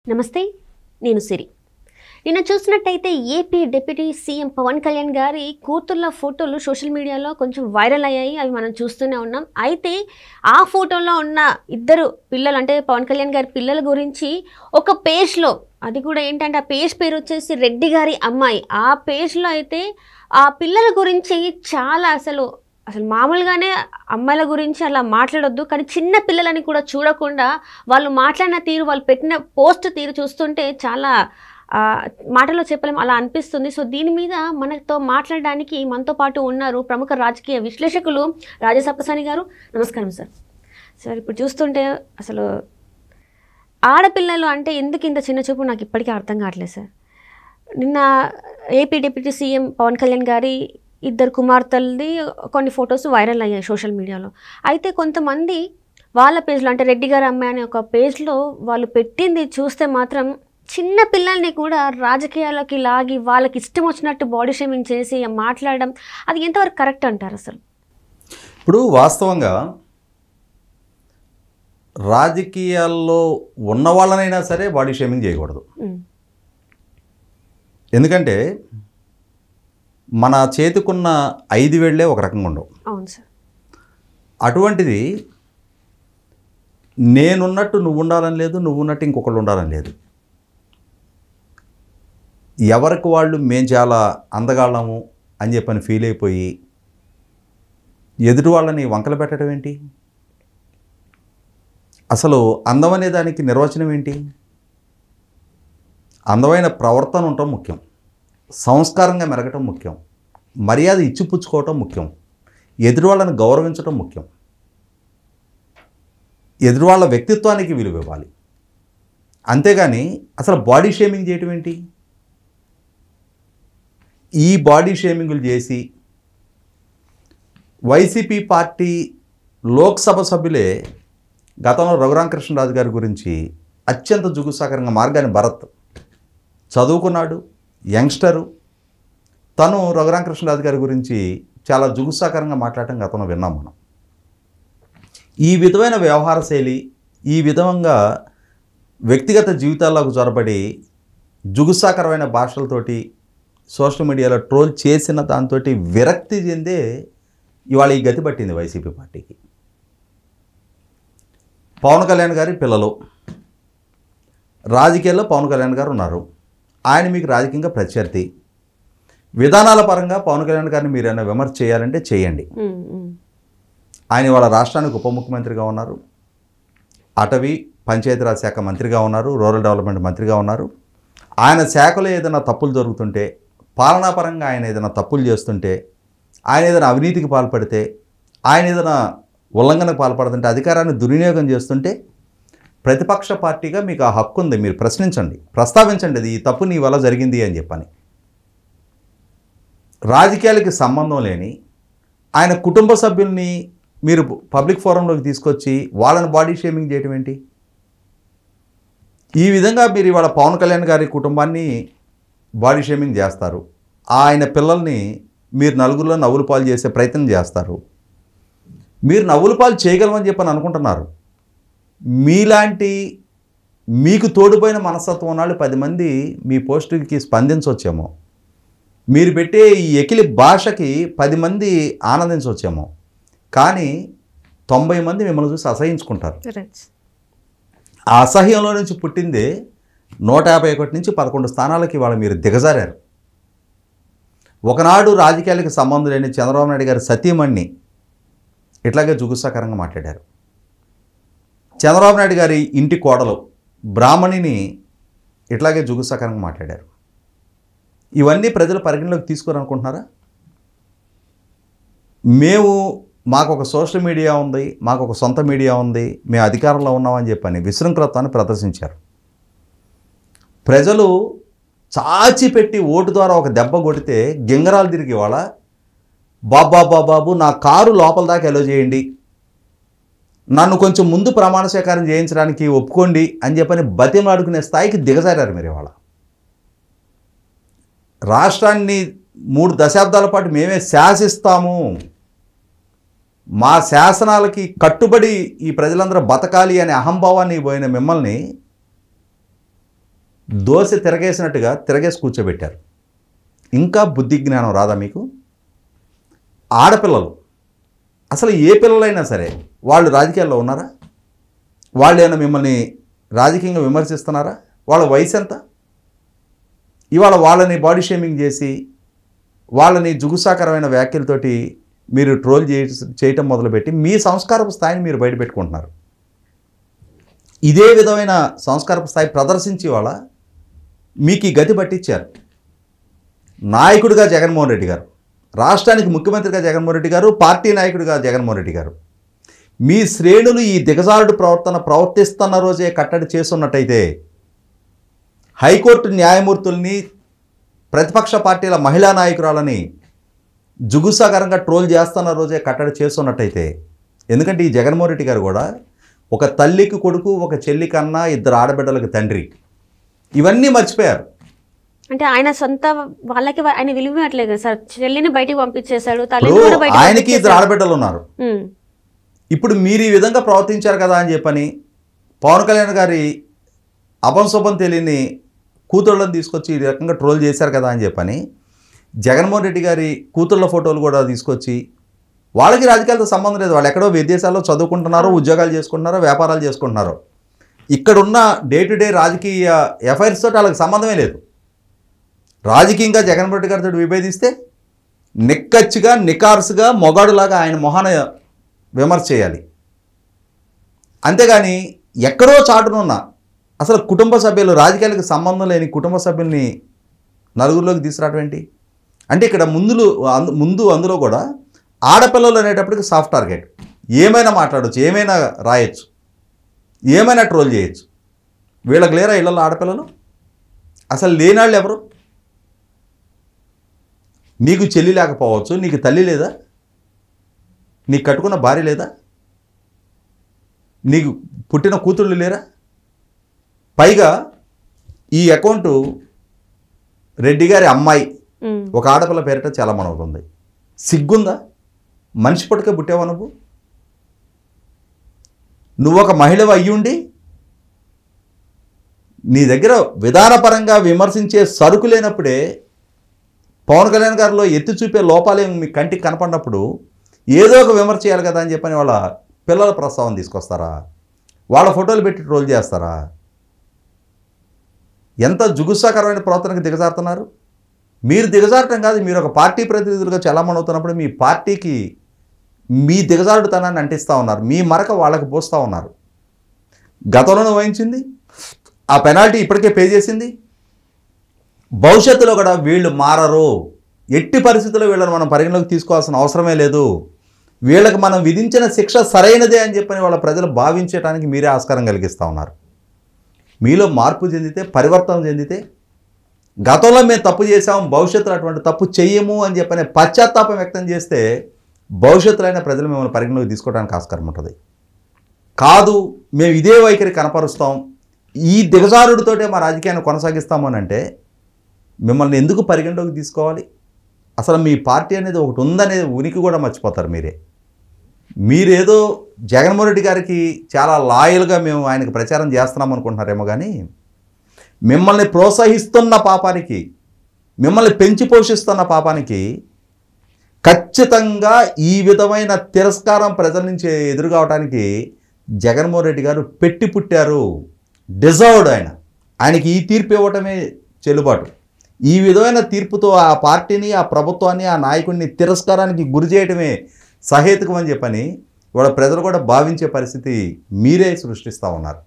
నమస్తే నేను సిరి నిన్న చూసినట్టయితే AP deputy CM Pawan Kalyan గారి కూతుర్ల ఫోటోలు సోషల్ మీడియాలో కొంచెం వైరల్ అయ్యాయి. అవి మనం చూస్తూనే ఉన్నాం. అయితే ఆ ఫోటోలో ఉన్న ఇద్దరు పిల్లలు అంటే పవన్ కళ్యాణ్ గారి పిల్లల గురించి ఒక పేజ్లో, అది కూడా ఏంటంటే ఆ పేజ్ పేరు వచ్చేసి రెడ్డి గారి అమ్మాయి. ఆ పేజ్లో అయితే ఆ పిల్లల గురించి చాలా అసలు మామూలుగానే అమ్మాయిల గురించి అలా మాట్లాడొద్దు, కానీ చిన్న పిల్లలని కూడా చూడకుండా వాళ్ళు మాట్లాడిన తీరు, వాళ్ళు పెట్టిన పోస్ట్ తీరు చూస్తుంటే చాలా మాటలో చెప్పలేం అలా అనిపిస్తుంది. సో దీని మీద మనతో మాట్లాడడానికి మనతో పాటు ఉన్నారు ప్రముఖ రాజకీయ విశ్లేషకులు రాజా సప్పసాని గారు. నమస్కారం సార్. సార్ ఇప్పుడు చూస్తుంటే అసలు ఆడపిల్లలు అంటే ఎందుకు ఇంత చిన్న చూపు నాకు ఇప్పటికీ అర్థం కావట్లేదు సార్. నిన్న AP deputy CM Pawan Kalyan గారి ఇద్దరు కుమార్తెలది కొన్ని ఫొటోస్ వైరల్ అయ్యాయి సోషల్ మీడియాలో. అయితే కొంతమంది వాళ్ళ పేజ్లో అంటే రెడ్డి గారి అమ్మాయి అనే ఒక పేజ్లో వాళ్ళు పెట్టింది చూస్తే మాత్రం చిన్న పిల్లల్ని కూడా రాజకీయాల్లోకి లాగి వాళ్ళకి ఇష్టం వచ్చినట్టు బాడీ షేమింగ్ చేసి మాట్లాడడం, అది ఎంతవరకు కరెక్ట్ అంటారు అసలు? ఇప్పుడు వాస్తవంగా రాజకీయాల్లో ఉన్న వాళ్ళనైనా సరే బాడీ షేమింగ్ చేయకూడదు. ఎందుకంటే మన చేతికున్న 5 వేళ్లే ఒక రకంగా ఉండవు. అవును సార్. అటువంటిది నేనున్నట్టు నువ్వు ఉండాలని లేదు, నువ్వు ఉన్నట్టు ఇంకొకళ్ళు ఉండాలని లేదు. ఎవరికి వాళ్ళు మేము చాలా అందగాళ్ళము అని చెప్పని ఫీల్ అయిపోయి ఎదుటి వాళ్ళని వంకలు పెట్టడం ఏంటి? అసలు అందం అనే దానికి నిర్వచనం ఏంటి? అందమైన ప్రవర్తన ఉండటం ముఖ్యం, సంస్కారంగా మెరగటం ముఖ్యం, మర్యాద ఇచ్చిపుచ్చుకోవటం ముఖ్యం, ఎదుటి వాళ్ళని గౌరవించడం ముఖ్యం, ఎదుటి వాళ్ళ వ్యక్తిత్వానికి విలువ ఇవ్వాలి. అంతేగాని అసలు బాడీ షేమింగ్ చేయటం ఏంటి? ఈ బాడీ షేమింగ్లు చేసి వైసీపీ పార్టీ లోక్సభ సభ్యులే గతంలో రఘురామకృష్ణరాజు గారి గురించి అత్యంత జుగుసాకరంగా మార్గాని భరత్ చదువుకున్నాడు, యంగ్స్టరు, తను రఘురామకృష్ణరాజు గారి గురించి చాలా జుగుసాకరంగా మాట్లాడటం గతంలో విన్నాం మనం. ఈ విధమైన వ్యవహార శైలి, ఈ విధంగా వ్యక్తిగత జీవితాల్లోకి చొరబడి జుగుసాకరమైన భాషలతోటి సోషల్ మీడియాలో ట్రోల్ చేసిన దాంతో విరక్తి చెందే ఇవాళ ఈ గతి పట్టింది వైసీపీ పార్టీకి. పవన్ కళ్యాణ్ గారి పిల్లలు రాజకీయాల్లో పవన్ కళ్యాణ్ గారు ఉన్నారు. ఆయన మీకు రాజకీయంగా ప్రత్యర్థి. విధానాల పరంగా పవన్ కళ్యాణ్ గారిని మీరు ఏమైనా విమర్శ చేయాలంటే చేయండి. ఆయన వాళ్ళ రాష్ట్రానికి ఉప ముఖ్యమంత్రిగా ఉన్నారు, అటవీ పంచాయతీరాజ్ శాఖ మంత్రిగా ఉన్నారు, రూరల్ డెవలప్మెంట్ మంత్రిగా ఉన్నారు. ఆయన శాఖలో ఏదైనా తప్పులు జరుగుతుంటే, పాలనాపరంగా ఆయన ఏదైనా తప్పులు చేస్తుంటే, ఆయన ఏదైనా అవినీతికి పాల్పడితే, ఆయన ఏదైనా ఉల్లంఘనకు పాల్పడుతుంటే, అధికారాన్ని దుర్వినియోగం చేస్తుంటే ప్రతిపక్ష పార్టీగా మీకు ఆ హక్కు ఉంది. మీరు ప్రశ్నించండి, ప్రస్తావించండి, అది ఈ తప్పు నీ వల్ల జరిగింది అని చెప్పని. రాజకీయాలకి సంబంధం లేని ఆయన కుటుంబ సభ్యుల్ని మీరు పబ్లిక్ ఫోరంలోకి తీసుకొచ్చి వాళ్ళని బాడీ షేమింగ్ చేయటం ఏంటి? ఈ విధంగా మీరు ఇవాళ పవన్ కళ్యాణ్ గారి కుటుంబాన్ని బాడీ షేమింగ్ చేస్తారు. ఆయన పిల్లల్ని మీరు నలుగురిలో నవ్వుల పాలు చేసే ప్రయత్నం చేస్తారు. మీరు నవ్వుల పాలు చేయగలమని చెప్పని అనుకుంటున్నారు. మీలాంటి మీకు తోడుపోయిన మనస్తత్వం వాళ్ళు 10 మంది మీ పోస్టుకి స్పందించవచ్చేమో, మీరు పెట్టే ఈ ఎకిలి భాషకి 10 మంది ఆనందించవచ్చేమో, కానీ 90 మంది మిమ్మల్ని చూసి అసహించుకుంటారు. ఆ అసహ్యంలో నుంచి పుట్టిందే 151 నుంచి 11 స్థానాలకి ఇవాళ మీరు దిగజారారు. ఒకనాడు రాజకీయాలకు సంబంధం లేని చంద్రబాబు నాయుడు గారి సతీమణ్ణి ఇట్లాగే జుగుసాకరంగా మాట్లాడారు. చంద్రబాబు నాయుడు గారి ఇంటి కోడలు బ్రాహ్మణిని ఇట్లాగే జుగుసాకరంగా మాట్లాడారు. ఇవన్నీ ప్రజలు పరిగణలోకి తీసుకోరనుకుంటున్నారా? మాకు ఒక సోషల్ మీడియా ఉంది, మాకు ఒక సొంత మీడియా ఉంది, మేము అధికారంలో ఉన్నామని చెప్పని విశృంఖలత్వాన్ని ప్రదర్శించారు. ప్రజలు చాచిపెట్టి ఓటు ద్వారా ఒక దెబ్బ కొడితే గింగరాలు తిరిగి వాళ్ళ బాబు నా కారు లోపల దాకా ఎలో చేయండి, నన్ను కొంచెం ముందు ప్రమాణ స్వీకారం చేయించడానికి ఒప్పుకోండి అని చెప్పని బతిమలాడుకునే స్థాయికి దిగజారారు మీరు ఇవాళ. రాష్ట్రాన్ని 3 దశాబ్దాల పాటు మేమే శాసిస్తాము, మా శాసనాలకి కట్టుబడి ఈ ప్రజలందరూ బతకాలి అనే అహంభావాన్ని పోయిన మిమ్మల్ని దోశ తిరగేసినట్టుగా తిరగేసి కూర్చోబెట్టారు. ఇంకా బుద్ధి జ్ఞానం రాదా మీకు? ఆడపిల్లలు, అసలు ఏ పిల్లలైనా సరే వాళ్ళు రాజకీయాల్లో ఉన్నారా? వాళ్ళు ఏమైనా మిమ్మల్ని రాజకీయంగా విమర్శిస్తున్నారా? వాళ్ళ వయసు ఎంత? ఇవాళ వాళ్ళని బాడీ షేమింగ్ చేసి వాళ్ళని జుగుసాకరమైన వ్యాఖ్యలతోటి మీరు ట్రోల్ చేయటం మొదలుపెట్టి మీ సంస్కారపు స్థాయిని మీరు బయటపెట్టుకుంటున్నారు. ఇదే విధమైన సంస్కారపు స్థాయి ప్రదర్శించి వాళ్ళ మీకు ఈ గతి పట్టించారు. నాయకుడిగా జగన్మోహన్ రెడ్డి గారు, రాష్ట్రానికి ముఖ్యమంత్రిగా జగన్మోహన్ రెడ్డి గారు, పార్టీ నాయకుడిగా జగన్మోహన్ రెడ్డి గారు, మీ శ్రేణులు ఈ దిగజారుడు ప్రవర్తిస్తున్న రోజే కట్టడి చేస్తున్నట్టయితే హైకోర్టు న్యాయమూర్తుల్ని, ప్రతిపక్ష పార్టీల మహిళా నాయకురాలని జుగుసాకరంగా ట్రోల్ చేస్తున్న రోజే కట్టడి చేస్తున్నట్టయితే, ఎందుకంటే ఈ జగన్మోహన్ రెడ్డి గారు కూడా ఒక తల్లికి కొడుకు, ఒక చెల్లి కన్నా, 2 ఆడబిడ్డలకు తండ్రి, ఇవన్నీ మర్చిపోయారు. అంటే ఆయన సొంత వాళ్ళకి ఆయన విలువట్లేదు కదా సార్. చెల్లిని బయటికి పంపించేశాడు, తల్లిని కూడా బయటికి ఆయనకి 2 ఆడబిడ్డలు ఉన్నారు. ఇప్పుడు మీరు ఈ విధంగా ప్రవర్తించారు కదా అని చెప్పని పవన్ కళ్యాణ్ గారి అపంశుభం తెలియని కూతుళ్ళని తీసుకొచ్చి ఈ రకంగా ట్రోల్ చేశారు కదా అని చెప్పని జగన్మోహన్ రెడ్డి గారి కూతుళ్ళ ఫోటోలు కూడా తీసుకొచ్చి, వాళ్ళకి రాజకీయాలతో సంబంధం లేదు, వాళ్ళు ఎక్కడో విదేశాల్లో చదువుకుంటున్నారో, ఉద్యోగాలు చేసుకుంటున్నారో, వ్యాపారాలు చేసుకుంటున్నారో, ఇక్కడున్న డే టు డే రాజకీయ ఎఫైర్స్ తోటి వాళ్ళకి సంబంధమే లేదు. రాజకీయంగా జగన్మోహన్ రెడ్డి గారితో విభేదిస్తే నిక్కచ్చిగా నికార్సుగా మొగాడులాగా ఆయన మొహాన విమర్శ చేయాలి. అంతేగాని ఎక్కడో చాటునున్న అసలు కుటుంబ సభ్యులు, రాజకీయాలకు సంబంధం లేని కుటుంబ సభ్యుల్ని నలుగురిలోకి తీసుకురావడం ఏంటి? అంటే ఇక్కడ ముందు అందులో కూడా ఆడపిల్లలు అనేటప్పటికి సాఫ్ట్ టార్గెట్, ఏమైనా మాట్లాడవచ్చు, ఏమైనా రాయొచ్చు, ఏమైనా ట్రోల్ చేయొచ్చు. వీళ్ళకి లేరా ఇళ్ళల్లో ఆడపిల్లలు? అసలు లేనాళ్ళు ఎవరు? నీకు చెల్లి లేకపోవచ్చు, నీకు తల్లి లేదా, నీకు కట్టుకున్న భార్య లేదా, నీకు పుట్టిన కూతుళ్ళు లేరా? పైగా ఈ అకౌంటు రెడ్డి గారి అమ్మాయి ఒక ఆడపిల్ల పేరిట చాలా మనవుతుంది. సిగ్గుందా? మనిషి పుట్టకే పుట్టావా నువ్వు ఒక మహిళవు అయ్యుండి నీ దగ్గర విధానపరంగా విమర్శించే సరుకు లేనప్పుడే పవన్ కళ్యాణ్ గారిలో ఎత్తి చూపే లోపాలేమి మీ కంటికి కనపడినప్పుడు ఏదో ఒక విమర్శ చేయాలి కదా అని చెప్పని వాళ్ళ పిల్లల ప్రస్తావన తీసుకొస్తారా? వాళ్ళ ఫోటోలు పెట్టి ట్రోల్ చేస్తారా? ఎంత జుగుసాకరమైన ప్రవర్తనకు దిగజారుతున్నారు. మీరు దిగజారటం కాదు, మీరు ఒక పార్టీ ప్రతినిధులుగా చలామణి అవుతున్నప్పుడు మీ పార్టీకి మీ దిగజారుడుతనాన్ని అంటిస్తూ ఉన్నారు, మీ మరక వాళ్ళకి పోస్తూ ఉన్నారు. గతంలోనే వహించింది, ఆ పెనాల్టీ ఇప్పటికే పే చేసింది. భవిష్యత్తులో కూడా వీళ్ళు మారరు. ఎట్టి పరిస్థితుల్లో వీళ్ళని మనం పరిగణలోకి తీసుకోవాల్సిన అవసరమే లేదు. వీళ్ళకి మనం విధించిన శిక్ష సరైనదే అని చెప్పని వాళ్ళ ప్రజలు భావించడానికి మీరే ఆస్కారం కలిగిస్తూ ఉన్నారు. మీలో మార్పు చెందితే, పరివర్తన చెందితే, గతంలో మేము తప్పు చేసాము, భవిష్యత్తులో అటువంటి తప్పు చెయ్యము అని చెప్పని పశ్చాత్తాపం వ్యక్తం చేస్తే భవిష్యత్తులో అయినా ప్రజలు మిమ్మల్ని పరిగణలోకి తీసుకోవడానికి ఆస్కారం ఉంటుంది. కాదు మేము ఇదే వైఖరి కనపరుస్తాం, ఈ దిగజారుడితోటే మా రాజకీయాన్ని కొనసాగిస్తాము అని అంటే మిమ్మల్ని ఎందుకు పరిగణలోకి తీసుకోవాలి? అసలు మీ పార్టీ అనేది ఒకటి ఉందనేది ఉనికి కూడా మర్చిపోతారు మీరే. మీరేదో జగన్మోహన్ రెడ్డి గారికి చాలా లాయల్గా మేము ఆయనకు ప్రచారం చేస్తున్నాం అనుకుంటున్నారేమో, కానీ మిమ్మల్ని ప్రోత్సహిస్తున్న పాపానికి, మిమ్మల్ని పెంచి పోషిస్తున్న పాపానికి ఖచ్చితంగా ఈ విధమైన తిరస్కారం ప్రజల నుంచి ఎదురుకావడానికి జగన్మోహన్ రెడ్డి గారు పెట్టి పుట్టారు. డిజర్వ్డ్ ఆయనకి ఈ తీర్పు ఇవ్వటమే చెల్లుబాటు. ఈ విధమైన తీర్పుతో ఆ పార్టీని, ఆ ప్రభుత్వాన్ని, ఆ నాయకుడిని తిరస్కారానికి గురి చేయడమే సహేతుకం అని చెప్పని వాళ్ళ ప్రజలు కూడా భావించే పరిస్థితి మీరే సృష్టిస్తూ ఉన్నారు.